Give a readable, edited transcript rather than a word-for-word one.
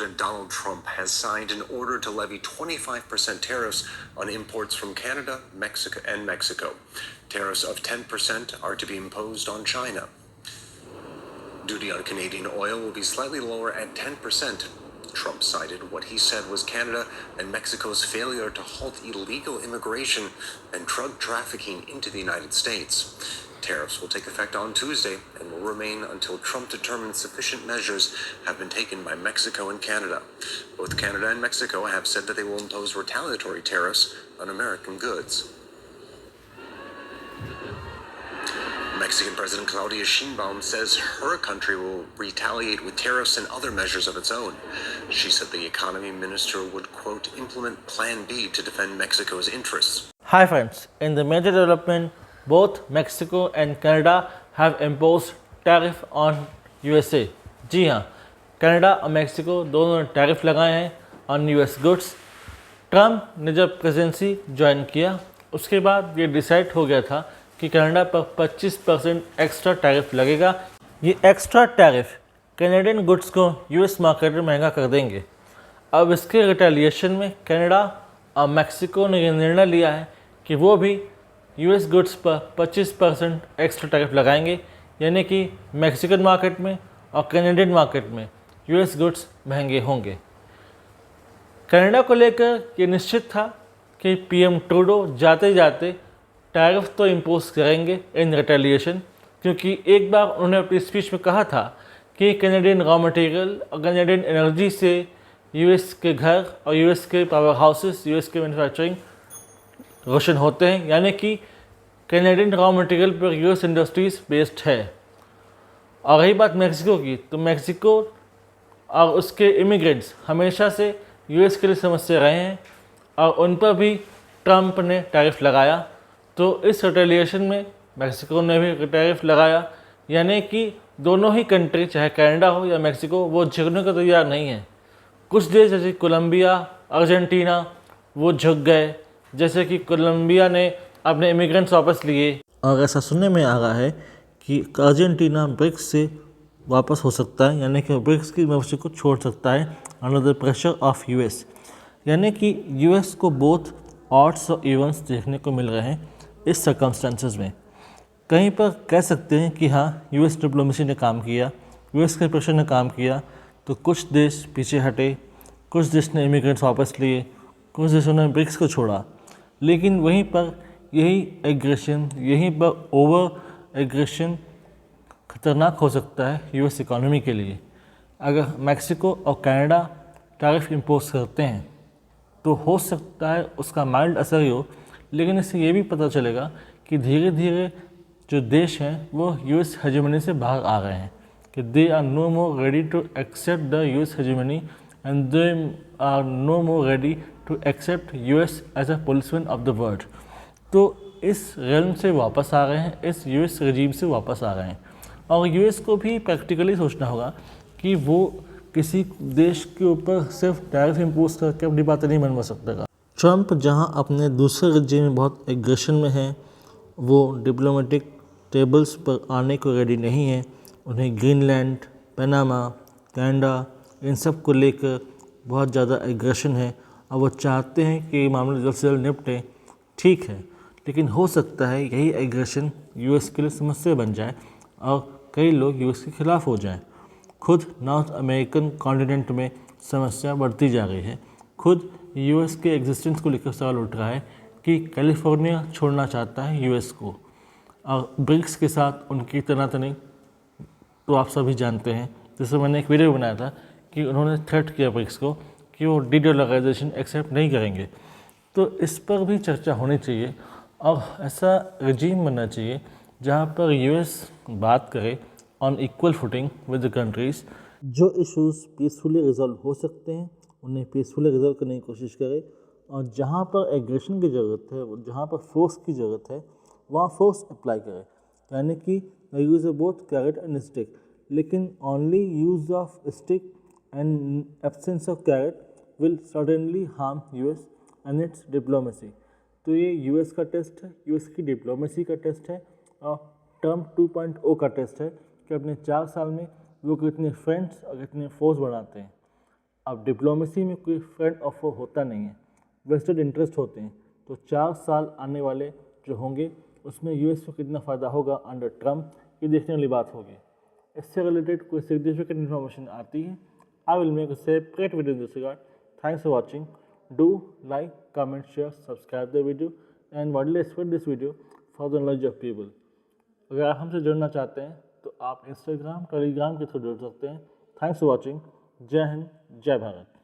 President Donald Trump has signed an order to levy 25% tariffs on imports from Canada, Mexico. Tariffs of 10% are to be imposed on China. Duty on Canadian oil will be slightly lower at 10%. Trump cited what he said was Canada and Mexico's failure to halt illegal immigration and drug trafficking into the United States. Tariffs will take effect on Tuesday and will remain until Trump determines sufficient measures have been taken by Mexico and Canada. Both Canada and Mexico have said that they will impose retaliatory tariffs on American goods. Mexican President Claudia Sheinbaum says her country will retaliate with tariffs and other measures of its own. She said the economy minister would, quote, implement Plan B to defend Mexico's interests. Hi friends, in the major development, both Mexico and Canada have imposed tariff on USA. जी हाँ, Canada और Mexico दोनों ने tariff लगाए हैं on US goods. Trump ने जब presidency join किया उसके बाद ये डिसाइड हो गया था कि कनाडा पर 25% एक्स्ट्रा टैरिफ लगेगा। ये एक्स्ट्रा टैरिफ कैनेडियन गुड्स को यूएस मार्केट में महंगा कर देंगे। अब इसके रिटेलिएशन में कनाडा और मेक्सिको ने ये निर्णय लिया है कि वो भी यूएस गुड्स पर 25% एक्स्ट्रा टैरिफ लगाएंगे, यानी कि मेक्सिकन मार्केट में और कैनेडियन मार्केट में यूएस गुड्स महंगे होंगे। कनाडा को लेकर ये निश्चित था कि पीएम ट्रूडो जाते जाते टैरिफ तो इम्पोज करेंगे इन रिटेलिएशन, क्योंकि एक बार उन्होंने अपनी स्पीच में कहा था कि कैनेडियन रॉ मटेरियल और कैनेडियन एनर्जी से यूएस के घर और यूएस के पावर हाउसेस, यूएस के मैन्युफैक्चरिंग रोशन होते हैं, यानी कि कैनेडियन रॉ मटेरियल पर यूएस इंडस्ट्रीज़ बेस्ड है। और रही बात मेक्सिको की, तो मेक्सिको और उसके इमिग्रेंट्स हमेशा से यूएस के लिए समस्या रहे हैं और उन पर भी ट्रम्प ने टैरिफ लगाया। तो इस रिटेलिएशन में मेक्सिको ने भी टैरिफ लगाया, यानी कि दोनों ही कंट्री, चाहे कनाडा हो या मेक्सिको, वो झुकने को तैयार नहीं है। कुछ देश जैसे कोलंबिया, अर्जेंटीना वो झुक गए, जैसे कि कोलंबिया ने अपने इमिग्रेंट्स वापस लिए। और ऐसा सुनने में आ रहा है कि अर्जेंटीना ब्रिक्स से वापस हो सकता है, यानी कि ब्रिक्स की मेंबरशिप को छोड़ सकता है under the pressure of US. यानी कि यूएस को बोथ ऑड्स और इवेंट्स देखने को मिल रहे हैं इस सर्कमस्टेंसेस में। कहीं पर कह सकते हैं कि हाँ, यूएस डिप्लोमेसी ने काम किया, यूएस के प्रेशर ने काम किया, तो कुछ देश पीछे हटे, कुछ देश ने इमिग्रेंट्स वापस लिए, कुछ देशों ने ब्रिक्स को छोड़ा। लेकिन वहीं पर यही एग्रेशन, यहीं पर ओवर एग्रेशन खतरनाक हो सकता है यूएस इकोनॉमी के लिए। अगर मैक्सिको और कनाडा टैरिफ इम्पोज करते हैं तो हो सकता है उसका माइल्ड असर ही हो, लेकिन इससे ये भी पता चलेगा कि धीरे धीरे जो देश हैं वो यूएस हेजेमनी से बाहर आ रहे हैं, कि they are no more ready to accept the US hegemony and they are no more ready to accept US as a policeman of the world. तो इस रेलम से वापस आ रहे हैं, इस यूएस रजीम से वापस आ रहे हैं। और यूएस को भी प्रैक्टिकली सोचना होगा कि वो किसी देश के ऊपर सिर्फ टैरिफ इम्पोज करके अपनी बातें नहीं मनवा सकता। ट्रम्प जहां अपने दूसरे रजीम में बहुत एग्रेशन में है, वो डिप्लोमेटिक टेबल्स पर आने को रेडी नहीं है। उन्हें ग्रीनलैंड, पनामा, कनाडा, इन सब को लेकर बहुत ज़्यादा एग्रेशन है और वो चाहते हैं कि मामले जल्द से जल्द निपटे। ठीक है, लेकिन हो सकता है यही एग्रेशन यूएस के लिए समस्या बन जाए और कई लोग यूएस के खिलाफ हो जाएं। खुद नॉर्थ अमेरिकन कॉन्टिनेंट में समस्या बढ़ती जा रही है। खुद यूएस के एग्जिस्टेंस को लेकर सवाल उठ रहा है कि कैलिफोर्निया छोड़ना चाहता है यूएस को, और ब्रिक्स के साथ उनकी तनातनी तो आप सभी जानते हैं। जैसे मैंने एक वीडियो बनाया था कि उन्होंने थ्रेट किया ब्रिक्स को कि वो डीडोलराइजेशन एक्सेप्ट नहीं करेंगे। तो इस पर भी चर्चा होनी चाहिए और ऐसा रजीम बनना चाहिए जहाँ पर यूएस बात करे on equal footing with the countries. जो इश्यूज़ पीसफुली रिजॉल्व हो सकते हैं उन्हें पीसफुली रिजॉल्व करने की कोशिश करे, और जहाँ पर एग्रेशन की ज़रूरत है, जहाँ पर फोर्स की ज़रूरत है, वहाँ फोर्स अप्लाई करे। यानी कि use both carrot and stick, लेकिन only use of stick and absence of carrot will suddenly harm US and its diplomacy. तो ये यूएस का टेस्ट है, यूएस की डिप्लोमेसी का टेस्ट है और ट्रम्प 2.0 का टेस्ट है कि अपने 4 साल में वो कितने फ्रेंड्स और कितने फोर्स बनाते हैं। अब डिप्लोमेसी में कोई फ्रेंड ऑफ वॉर होता नहीं है, वेस्टेड इंटरेस्ट होते हैं। तो 4 साल आने वाले जो होंगे उसमें यूएस को कितना फ़ायदा होगा अंडर ट्रम्प, ये देखने वाली बात होगी। इससे रिलेटेड कोई सिग्निफिकेंट इन्फॉर्मेशन आती है, I will make a separate video in this regard. Thanks for watching. Do like, comment, share, subscribe the video and widely spread this video for the knowledge of people. अगर आप हमसे जुड़ना चाहते हैं तो आप इंस्टाग्राम, टेलीग्राम के through जुड़ सकते हैं। Thanks for watching. जय हिंद, जय भारत।